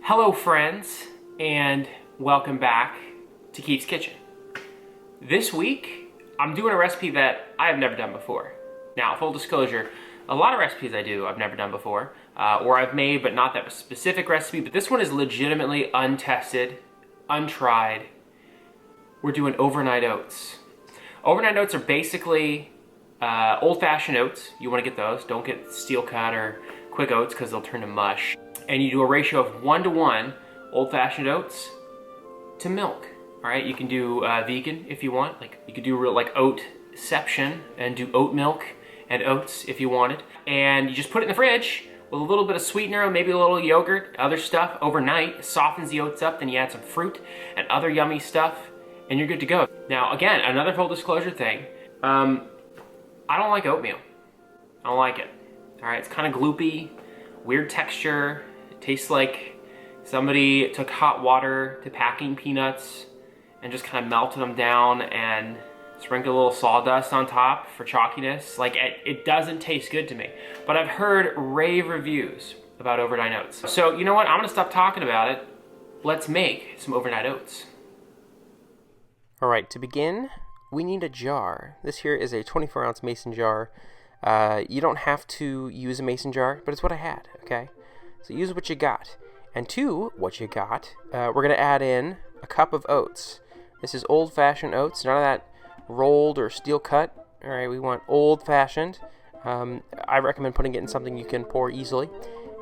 Hello friends, and welcome back to Keith's Kitchen. This week, I'm doing a recipe that I have never done before. Now, full disclosure, a lot of recipes I do I've never done before, or I've made but not that specific recipe, but this one is legitimately untested, untried. We're doing overnight oats. Overnight oats are basically old-fashioned oats. You want to get those. Don't get steel cut or quick oats because they'll turn to mush. And you do a ratio of 1-to-1 old-fashioned oats to milk. All right, you can do vegan if you want. Like you could do real like oatception and do oat milk and oats if you wanted. And you just put it in the fridge with a little bit of sweetener, maybe a little yogurt, other stuff overnight. It softens the oats up. Then you add some fruit and other yummy stuff, and you're good to go. Now, again, another full disclosure thing. I don't like oatmeal. I don't like it. All right, it's kind of gloopy, weird texture. Tastes like somebody took hot water to packing peanuts and just kind of melted them down and sprinkled a little sawdust on top for chalkiness. Like, it doesn't taste good to me. But I've heard rave reviews about overnight oats. So, you know what? I'm gonna stop talking about it. Let's make some overnight oats. All right, to begin, we need a jar. This here is a 24-ounce mason jar. You don't have to use a mason jar, but it's what I had, okay? So use what you got. And to what you got, we're going to add in a cup of oats. This is old-fashioned oats, none of that rolled or steel cut. All right, we want old-fashioned. I recommend putting it in something you can pour easily.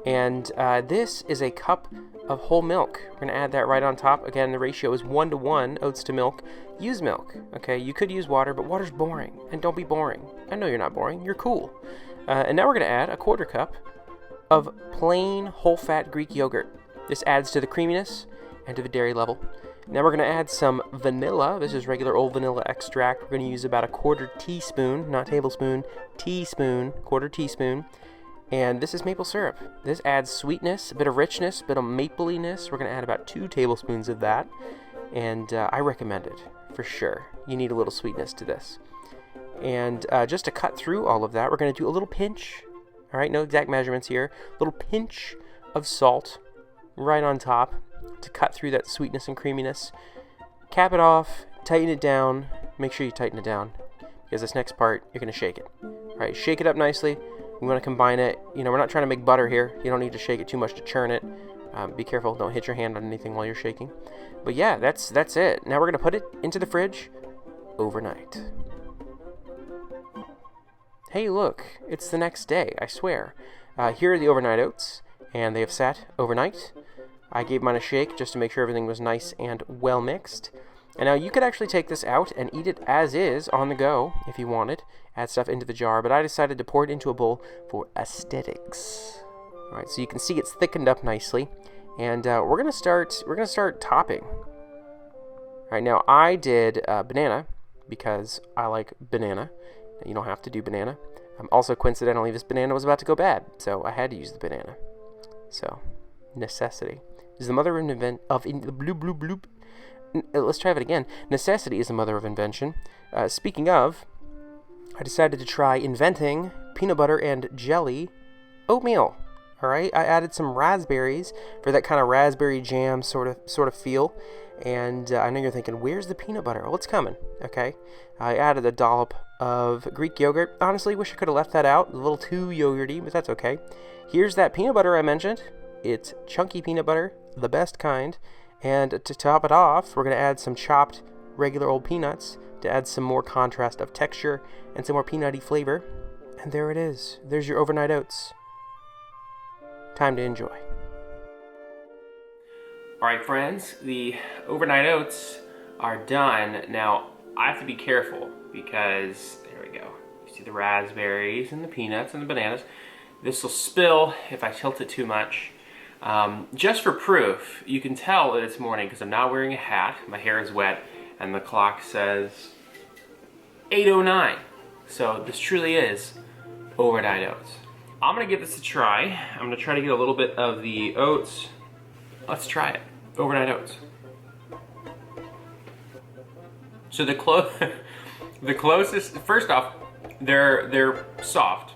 And this is a cup of whole milk. We're going to add that right on top. Again, the ratio is 1-to-1 oats to milk. Use milk, okay? You could use water, but water's boring. And don't be boring. I know you're not boring. You're cool. And now we're going to add a 1/4 cup of plain whole-fat Greek yogurt. This adds to the creaminess and to the dairy level. Now we're going to add some vanilla. This is regular old vanilla extract. We're going to use about a 1/4 teaspoon, not tablespoon, teaspoon, 1/4 teaspoon. And this is maple syrup. This adds sweetness, a bit of richness, a bit of mapliness. We're going to add about 2 tablespoons of that. And I recommend it, for sure. You need a little sweetness to this. And just to cut through all of that, we're going to do a little pinch. All right, no exact measurements here. A little pinch of salt right on top to cut through that sweetness and creaminess. Cap it off, tighten it down. Make sure you tighten it down because this next part, you're going to shake it. All right, shake it up nicely. We want to combine it. You know, we're not trying to make butter here. You don't need to shake it too much to churn it. Be careful, don't hit your hand on anything while you're shaking. But yeah, that's it. Now we're going to put it into the fridge overnight. Hey, look, it's the next day, I swear. Here are the overnight oats, and they have sat overnight. I gave mine a shake just to make sure everything was nice and well mixed. And now you could actually take this out and eat it as is on the go if you wanted. Add stuff into the jar, but I decided to pour it into a bowl for aesthetics. All right, so you can see it's thickened up nicely, and we're gonna start topping. All right, now I did banana because I like banana. You don't have to do banana. Also, coincidentally, this banana was about to go bad, so I had to use the banana. So, necessity is the mother of Let's try it again. Necessity is the mother of invention. Speaking of, I decided to try inventing peanut butter and jelly oatmeal. All right, I added some raspberries for that kind of raspberry jam sort of feel. And I know you're thinking, where's the peanut butter? Well, it's coming, okay? I added a dollop of Greek yogurt. Honestly, wish I could have left that out. A little too yogurty, but that's okay. Here's that peanut butter I mentioned. It's chunky peanut butter, the best kind. And to top it off, we're going to add some chopped regular old peanuts to add some more contrast of texture and some more peanutty flavor. And there it is. There's your overnight oats. Time to enjoy. All right, friends, the overnight oats are done. Now, I have to be careful because, there we go. You see the raspberries and the peanuts and the bananas. This will spill if I tilt it too much. Just for proof, you can tell that it's morning because I'm not wearing a hat. My hair is wet, and the clock says 8:09. So this truly is overnight oats. I'm going to give this a try. I'm going to try to get a little bit of the oats. Let's try it. Overnight oats. So the closest, first off, they're soft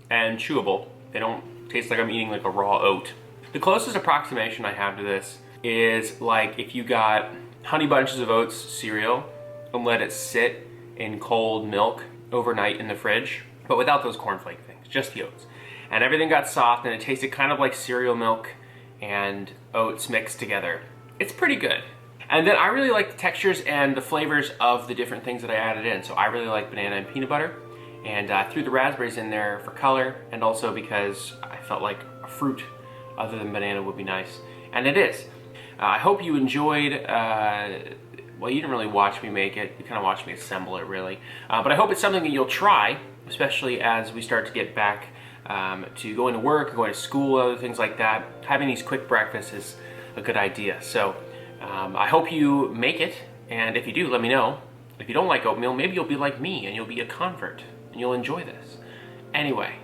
and chewable. They don't taste like I'm eating like a raw oat. The closest approximation I have to this is like if you got Honey Bunches of Oats cereal and let it sit in cold milk overnight in the fridge, but without those cornflake things, just the oats. And everything got soft and it tasted kind of like cereal milk and oats mixed together. It's pretty good. And then I really like the textures and the flavors of the different things that I added in. So I really like banana and peanut butter, and I threw the raspberries in there for color, and also because I felt like a fruit other than banana would be nice. And it is. I hope you enjoyed, well, you didn't really watch me make it, you kind of watched me assemble it really. But I hope it's something that you'll try, especially as we start to get back to going to work, going to school, other things like that. Having these quick breakfasts is a good idea. So I hope you make it, and if you do, let me know. If you don't like oatmeal, maybe you'll be like me and you'll be a convert and you'll enjoy this. Anyway,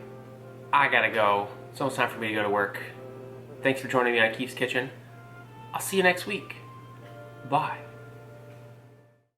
I gotta go. It's almost time for me to go to work. Thanks for joining me on Keith's Kitchen. I'll see you next week. Bye.